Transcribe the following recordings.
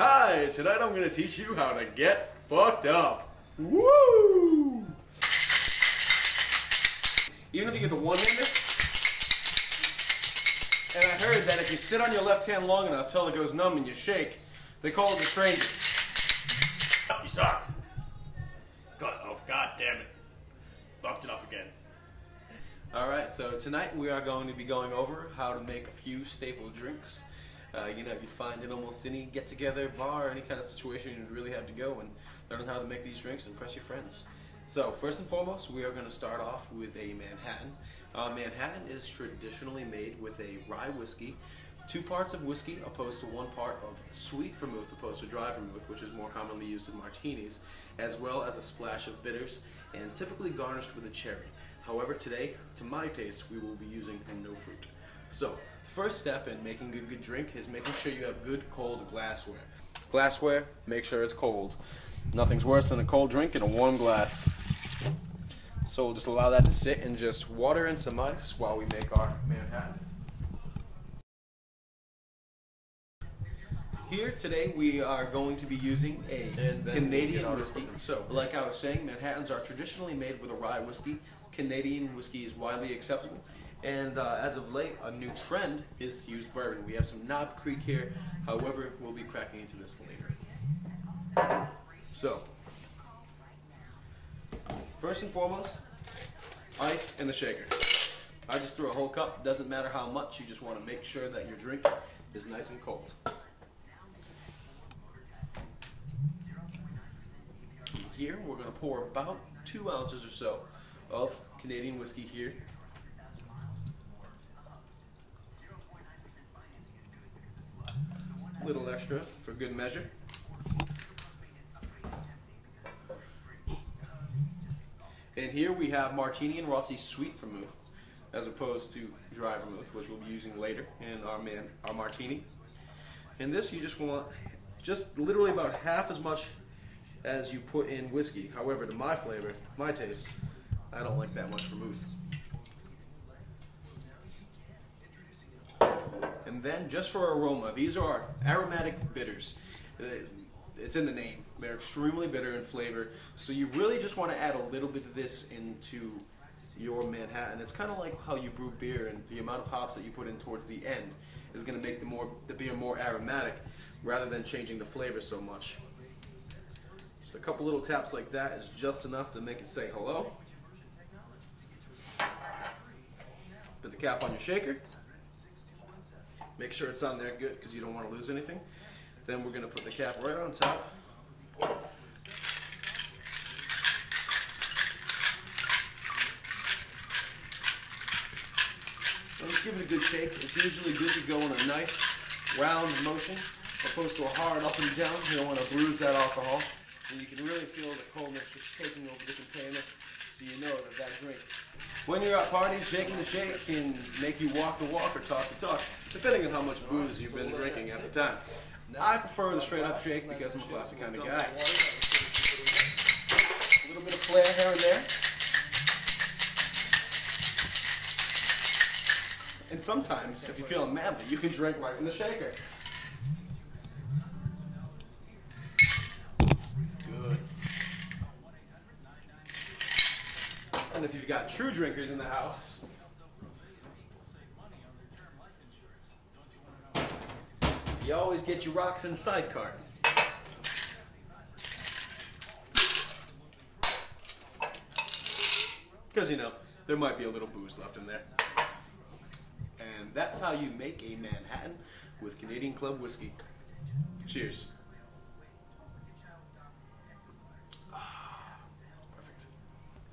Hi, tonight I'm going to teach you how to get fucked up. Woo! Even if you get the one-hander, and I heard that if you sit on your left hand long enough till it goes numb and you shake, they call it the stranger. You suck. Oh, god damn it. Fucked it up again. Alright, so tonight we are going to be going over how to make a few staple drinks. You'd find in almost any get-together, bar, any kind of situation you'd really have to go and learn how to make these drinks and impress your friends. So, first and foremost, we are going to start off with a Manhattan. Manhattan is traditionally made with a rye whiskey, 2 parts of whiskey opposed to 1 part of sweet vermouth opposed to dry vermouth, which is more commonly used in martinis, as well as a splash of bitters, and typically garnished with a cherry. However, today, to my taste, we will be using no fruit. So, the first step in making a good drink is making sure you have good cold glassware. Glassware, make sure it's cold. Nothing's worse than a cold drink in a warm glass. So we'll just allow that to sit in just water and some ice while we make our Manhattan. Here today we are going to be using a Canadian whiskey. So like I was saying, Manhattans are traditionally made with a rye whiskey. Canadian whiskey is widely acceptable. And as of late, a new trend is to use bourbon. We have some Knob Creek here, however, we'll be cracking into this later. So, first and foremost, ice in the shaker. I just threw a whole cup, doesn't matter how much, you just want to make sure that your drink is nice and cold. Here, we're going to pour about 2 ounces or so of Canadian whiskey here. Little extra for good measure. And here we have Martini and Rossi sweet vermouth, as opposed to dry vermouth, which we'll be using later in our martini. And this you just want literally about half as much as you put in whiskey. However, to my flavor, my taste, I don't like that much vermouth. And then just for aroma, these are aromatic bitters. It's in the name. They're extremely bitter in flavor, so you really just want to add a little bit of this into your Manhattan. It's kind of like how you brew beer, and the amount of hops that you put in towards the end is going to make the beer more aromatic rather than changing the flavor so much. So a couple little taps like that is just enough to make it say hello. Put the cap on your shaker. Make sure it's on there good because you don't want to lose anything. Then we're going to put the cap right on top. So let's give it a good shake. It's usually good to go in a nice round motion opposed to a hard up and down. You don't want to bruise that alcohol. And you can really feel the coldness just taking over the container, so you know that drink. When you're at parties, shaking the shake can make you walk the walk or talk the talk, depending on how much booze you've been drinking at the time. I prefer the straight up shake because I'm a classy kind of guy. A little bit of flair here and there. And sometimes, if you're feeling manly, you can drink right from the shaker. Good. And if you've got true drinkers in the house, you always get your rocks in the sidecar. Because, there might be a little booze left in there. And that's how you make a Manhattan with Canadian Club whiskey. Cheers. Perfect.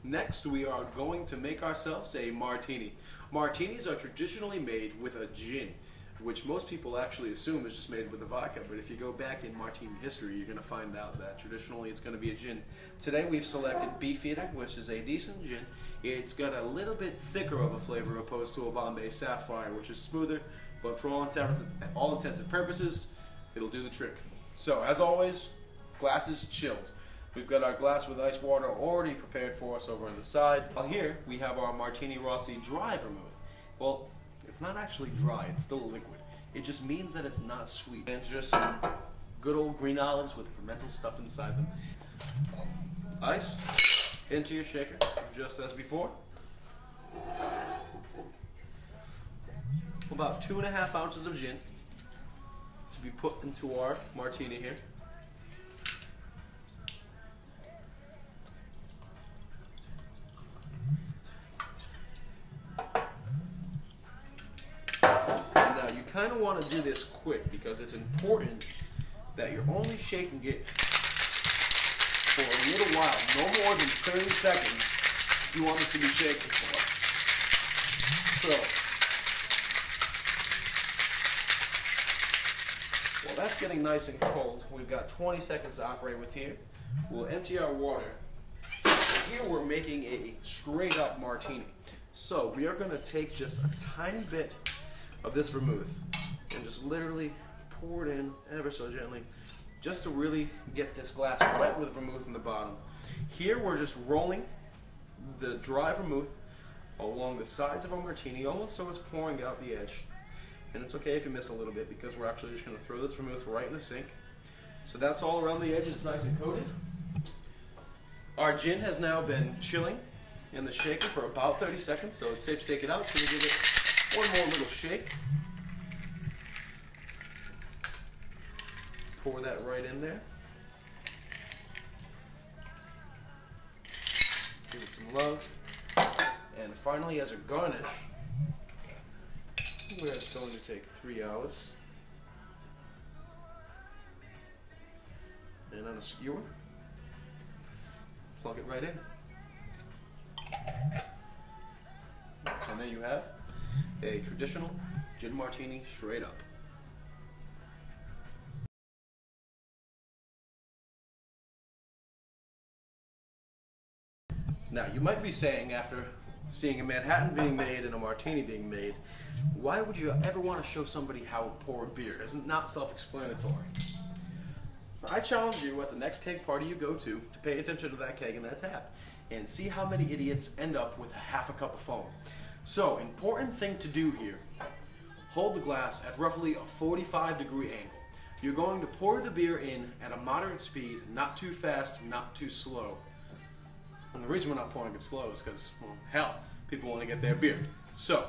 Next, we are going to make ourselves a martini. Martinis are traditionally made with a gin, which most people actually assume is just made with a vodka, but if you go back in martini history, you're going to find out that traditionally it's going to be a gin. Today we've selected Beefeater, which is a decent gin. It's got a little bit thicker of a flavor opposed to a Bombay Sapphire, which is smoother, but for all intents and purposes, it'll do the trick. So, as always, glass is chilled. We've got our glass with ice water already prepared for us over on the side. Here we have our Martini Rossi dry vermouth. Well, it's not actually dry, it's still a liquid. It just means that it's not sweet. And just good old green olives with pimental stuffed inside them. Ice into your shaker, just as before. About 2.5 ounces of gin to be put into our martini here. Now you kind of want to do this quick because it's important that you're only shaking it for a little while, no more than 30 seconds. You want this to be shaken for. So, while that's getting nice and cold, we've got 20 seconds to operate with here. We'll empty our water. Here we're making a straight up martini. So we are going to take just a tiny bit of this vermouth and just literally pour it in ever so gently, just to really get this glass wet with vermouth in the bottom. Here we're just rolling the dry vermouth along the sides of our martini, almost so it's pouring out the edge. And it's okay if you miss a little bit because we're actually just going to throw this vermouth right in the sink. So that's all around the edges, nice and coated. Our gin has now been chilling in the shaker for about 30 seconds, so it's safe to take it out. So we give it one more little shake. Pour that right in there. Give it some love. And finally, as a garnish, we're just going to take 3 olives and on a skewer, plug it right in. And there you have a traditional gin martini straight up. Now, you might be saying, after seeing a Manhattan being made and a martini being made, why would you ever want to show somebody how to pour beer? Isn't not self-explanatory? I challenge you at the next keg party you go to pay attention to that keg and that tap and see how many idiots end up with half a cup of foam. So, important thing to do here. Hold the glass at roughly a 45-degree angle. You're going to pour the beer in at a moderate speed, not too fast, not too slow. And the reason we're not pouring it slow is because, well, hell, people want to get their beer. So,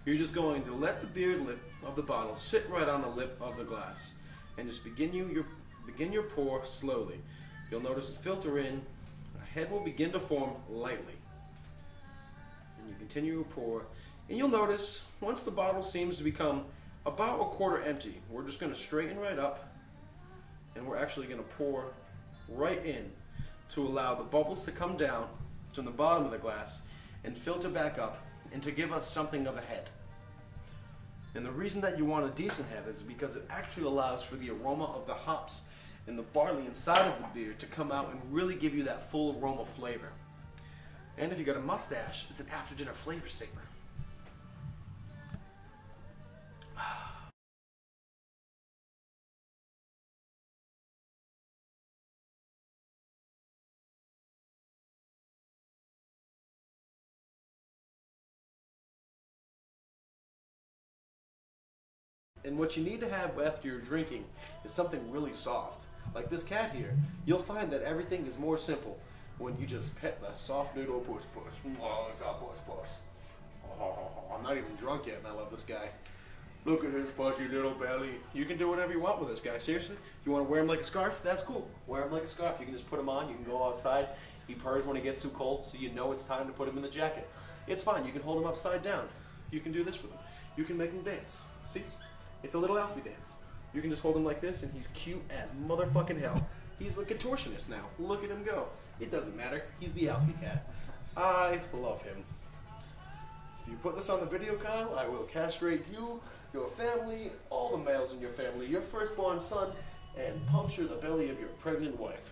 you're just going to let the beer lip of the bottle sit right on the lip of the glass. And just begin your pour slowly. You'll notice it filter in, a head will begin to form lightly. And you continue your pour, and you'll notice, once the bottle seems to become about a quarter empty, we're just going to straighten right up, and we're actually going to pour right in to allow the bubbles to come down from the bottom of the glass and filter back up and to give us something of a head. And the reason that you want a decent head is because it actually allows for the aroma of the hops and the barley inside of the beer to come out and really give you that full aroma flavor. And if you got a mustache, it's an after dinner flavor saver. And what you need to have after you're drinking is something really soft. Like this cat here, you'll find that everything is more simple when you just pet the soft little puss puss. Oh, look at puss puss. Oh, I'm not even drunk yet and I love this guy. Look at his fuzzy little belly. You can do whatever you want with this guy, seriously. You want to wear him like a scarf? That's cool. Wear him like a scarf. You can just put him on, you can go outside. He purrs when it gets too cold, so you know it's time to put him in the jacket. It's fine, you can hold him upside down. You can do this with him. You can make him dance. See? It's a little Alfie dance. You can just hold him like this and he's cute as motherfucking hell. He's a contortionist now. Look at him go. It doesn't matter. He's the Alfie cat. I love him. If you put this on the video, Kyle, I will castrate you, your family, all the males in your family, your firstborn son, and puncture the belly of your pregnant wife.